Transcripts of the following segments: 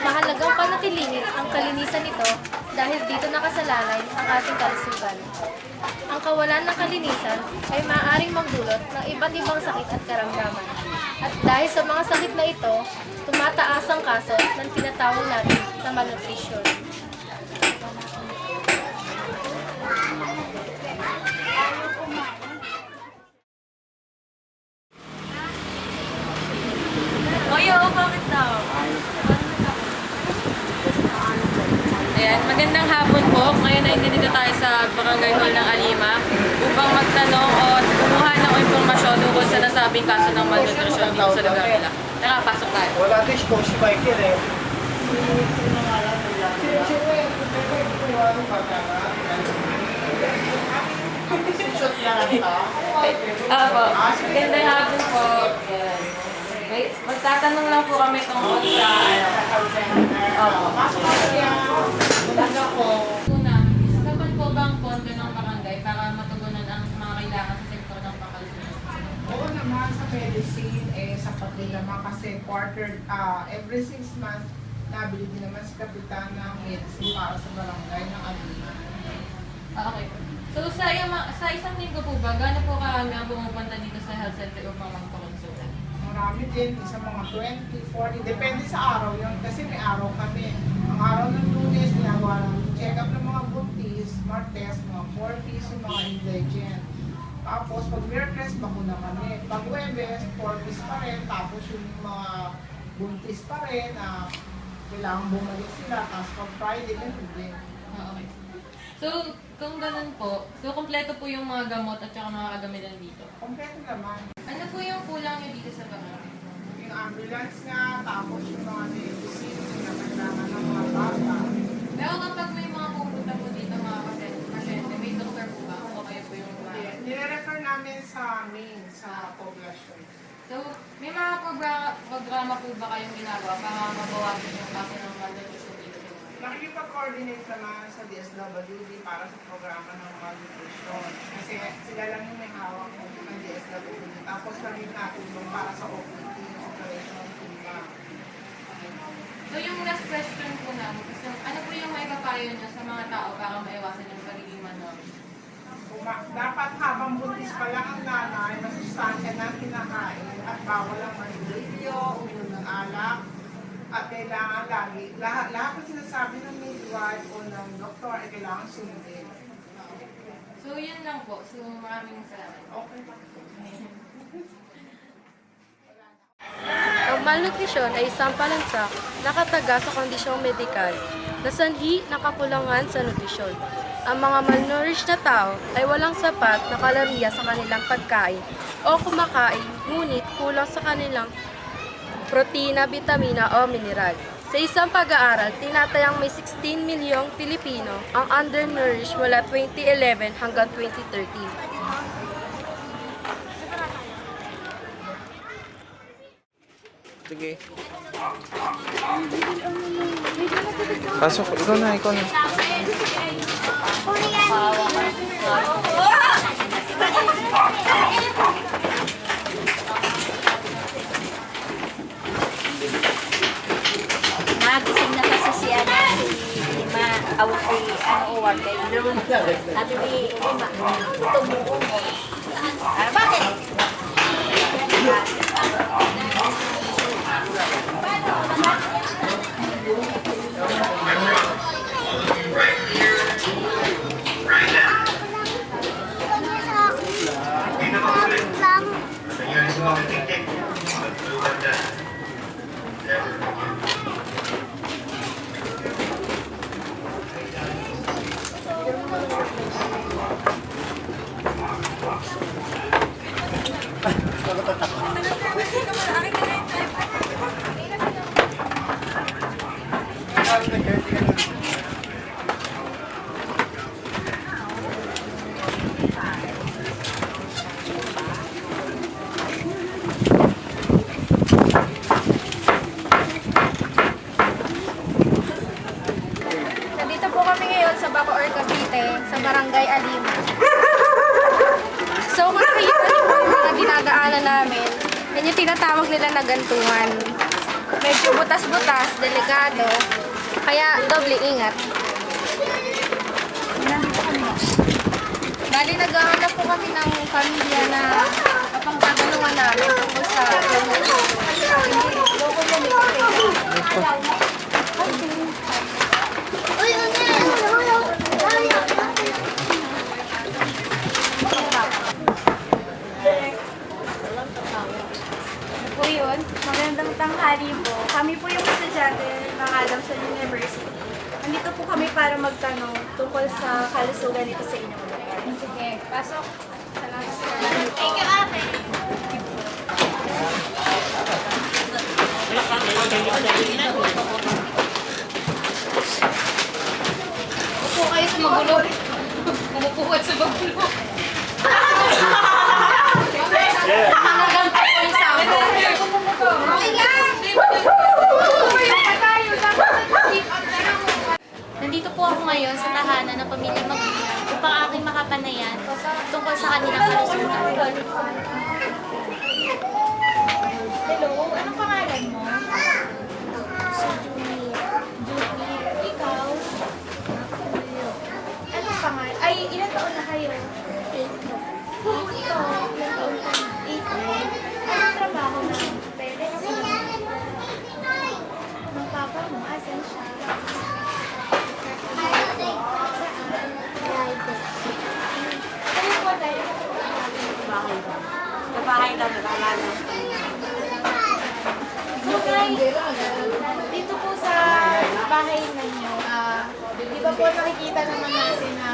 Mahalagang panatilingin ang kalinisan nito dahil dito nakasalalay ang ating kalusugan. Ang kawalan ng kalinisan ay maaaring magdulot ng iba't ibang sakit at karamdaman. At dahil sa mga sakit na ito, tumataas ang kaso ng tinatawag natin na malnutrition. Bakit daw? Ayan, magandang hapon po. Ngayon ay nandito tayo sa Barangay Hall ng Alima upang magtanong o kumuha ng impormasyon tungkol sa nasabing kaso ng malnutrition dito sa lugar nila. Tara, pasok tayo. Wala din si Michael eh. Shot lang ito. Apo, magandang hapon po. Ayan. Magtatanong lang po kami tungkol sa Pasok ako yan. Wala ko. Una, sapat po ba ang pondo ng barangay para matugunan ang mga kailangan sa sektor ng pakalusugan? Oo naman, sa medicine, sapat din naman kasi every 6 months, nabili din naman si Kapitan ng medicine para sa barangay ng Alima. Okay. So sa isang linggo po ba, gaano po karami ang pumupunta dito sa health center upang magpakonsulta? Marami din, isa mga 20, 40, depende sa araw yun, kasi may araw kami. Ang araw ng Lunes, ginagawa ng check-up ng mga buntis, Martes, mga 40s, yung mga indigent. Tapos pag Merkules, bakuna kami. Pag Huwebes, 40s pa rin, tapos yung mga buntis pa rin, kailangan bumalik sila, tapos pag Friday, ganun din. Okay. So, kung ganun po, so kompleto po yung mga gamot at saka mga kagamitan dito. Kompleto naman. Ano po yung kulang nyo dito sa barangay? Yung ambulance nga, tapos yung mga medicine, na kailangan ng mga bata. Pero kapag may mga pupunta po dito mga pasyente, may doktor po ba? O kayo po yung Nire-refer namin sa main, sa poblasyon. So, may mga programa po ba kayong ginagawa para mabawasan yung kaso ng malnutrition dito? Nakikipag-coordinate naman sa DSWD para sa programa ng malnutrition. Kasi sila lang yung may hawak ng DSWD. Tapos kami natulong para sa OPT, Operation Tumba. So, yung last question po namin, so, ano po yung may papayo nyo sa mga tao para maiwasan yung pagiging malnourished? Dapat habang buntis pa lang ang nanay, masustansya na kinakain at bawal ang manililyo, uminom ng alak. At kailangan lagi, lahat ng sinasabi ng midwife o ng doktor ay kailangan sundin. So, yun lang po. So, maraming salamat. Okay. Ang malnutrisyon ay isang palansak na kataga sa kondisyong medikal na sanhi ng kakulangan sa nutrisyon. Ang mga malnourished na tao ay walang sapat na kalorya sa kanilang pagkain o kumakain, ngunit kulang sa kanilang protina, bitamina o mineral. Sa isang pag-aaral, tinatayang may 16 milyong Pilipino ang undernourished mula 2011 hanggang 2013. Sige. Pasok, ikaw na. Nagising na kasi si Uwag kay sabi ni Lima, tumuko mo. Bakit? Nandito po kami ngayon sa Bacoor, Cavite, sa Barangay Alima. So, kung nakikita niyo po yung mga dinadaanan namin, yan yung tinatawag nila na gantungan. medyo butas-butas, delikado. Kaya doble ingat. Bali, naghahanap po kami ng pamilya na kapagtatanungan namin tungkol sa po yun. Magandang tanghali po. Kami po yung estudyante ng Adamson University. Nandito po kami para magtanong tungkol sa kalusugan dito sa inyong lugar. Sige, pasok. Salamat. Thank you, ate. Upo kayo sa magulo. Umupuhat sa magulo. Talagang po yung sabo. Okay lang. Nandito po ako ngayon sa tahanan ng pamilya Magulang upang aking makapanayan tungkol sa kanilang kalusugan. Hello, anong pangalan mo? Si Junie. Ikaw? Anong pangalan? Ay, ilan taon na kayo? 8. Ikaw? Ilan taon ka na? 8. Anong trabaho ng parents mo? Ng papa mo? Asan siya? Ano po tayo? Sa bahay daw, nag-alala. So guys, dito po sa bahay ninyo, di ba po nakikita naman natin na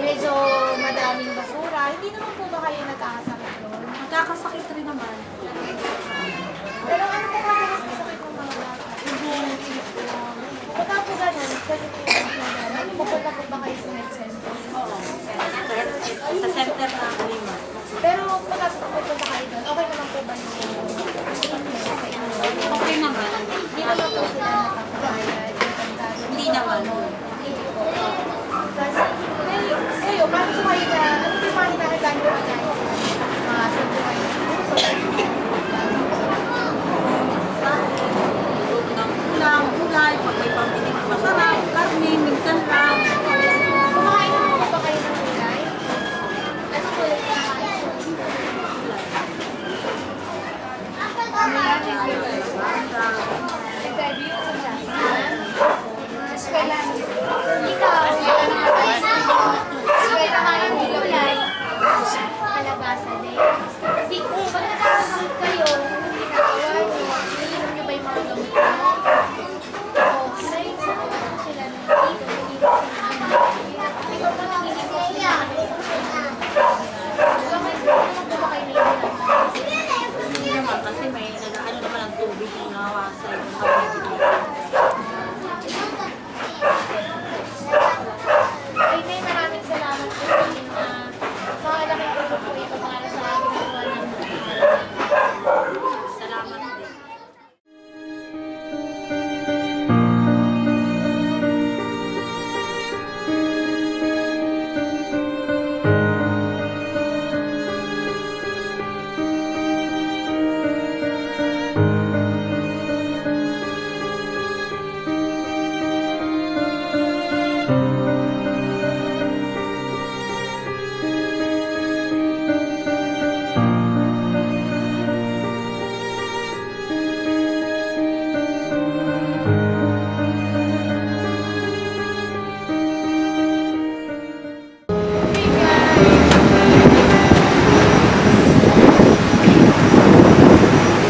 medyo madaming basura. Hindi naman po ba kayo nagkakasakit doon? Magkakasakit rin naman. Pero ano po kaya mas masakit ng mga bata? Pagka po ganun, pupunta po ba kayo sa health center? Oo. Sa center na Lima. Pero pagka pupunta kayo doon, okay naman po ba yung treatment sa inyo? Okay naman. Hindi naman po sila nakakabayad. Hindi naman. Kasi, kayo, paano po kayo na, ano po yung mga hinahagdan nyo dahil sa buhay? Ulang, ulay, pag may pambiling masarap, karne, minsan lang. Kumakain naman po ba kayo ng gulay? Ano po yung kumakain? Nag-review ko siya. Eskwela. Ikaw, eskwela ka ng gulay. Kalabasa din. Kasi kung pag nakakasakit kayo, hindi ginagawa nyo, nilinom nyo ba yung mga gamot mo? Oo. Kasi sa mga po sila nung dito, hindi ko sila. Di ba pag hindi ko sila bakit naman po ba kayo naiinom? Hindi naman kasi may nag-ano naman ang tubig na nawasay. Ay, Nay, maraming salamat po sa inyo na makalaking tulong po ito para sa ginagawa ng Salamat din.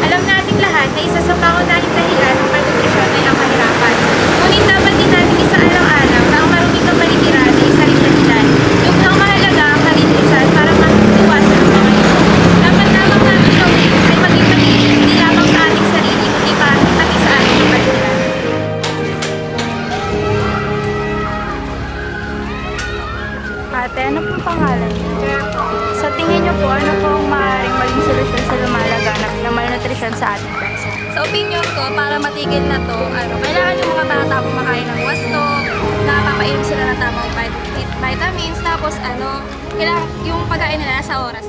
Alam nating lahat na isa sa pangunahing dahilan ng malnutrisyon ay ang kahirapan. Ngunit dapat din natin isaalang-alang na ang maruming kapaligiran ay isa rin dahilan. Lubhang mahalaga ang kalinisan para maiwasan ang mga ito. Dapat lamang natin gawin ay maging malinis hindi lamang sa ating sarili, kundi pati sa ating kapaligiran. Ate, ano pong pangalan niyo? Sa tingin niyo po, ano po ang maaaring maging solusyon sa lumalaganap na malnutrisyon sa ating bansa? Sa opinion ko, para matigil na to, kailangan yung mga bata kumakain ng wasto, napapainom sila ng tamang vitamins, tapos kailangan yung pagkain nila sa oras.